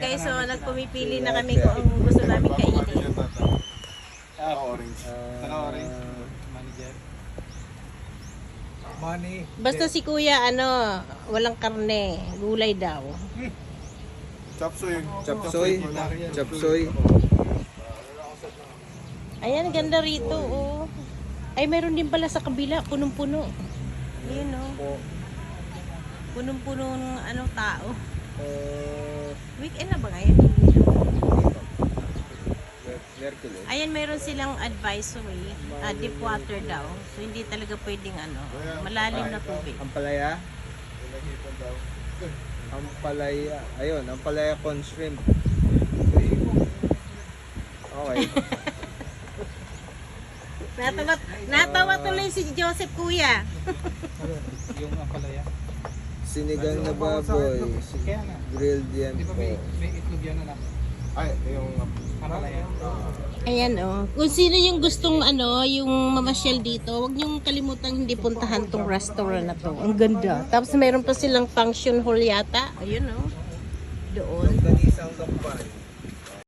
Guys, so nagpumipili na kami kung ang gusto namin kainin. Orange. Orange. Manager. Money. Basta si kuya, walang karne, gulay daw. Chapsoy. Chapsoy. Ayan, ganda rito, oh. Ay, meron din pala sa kabila, punong-puno. Ayun, oh. Punong-puno ng tao. Weekend na ba ngayon? Merkulis. Ayan, meron silang advisory, deep water daw. So, hindi talaga pwedeng malalim na tubig. Ampalaya. Ayun, Ampalaya con shrimp. Okay. Natawa tuloy si Joseph, kuya. Yung ampalaya. Sinigang na baboy. Kaya nga. Grilled yan Di ba po. may itlog yan na? Ay, yung Ampalaya. Ayan, oh. Kung sino yung gustong yung mamasyal dito, huwag niyong kalimutan hindi puntahan tong restaurant na to. Ang ganda. Tapos meron pa silang function hall yata. Ayun, oh. Doon. Kanisang Gambay.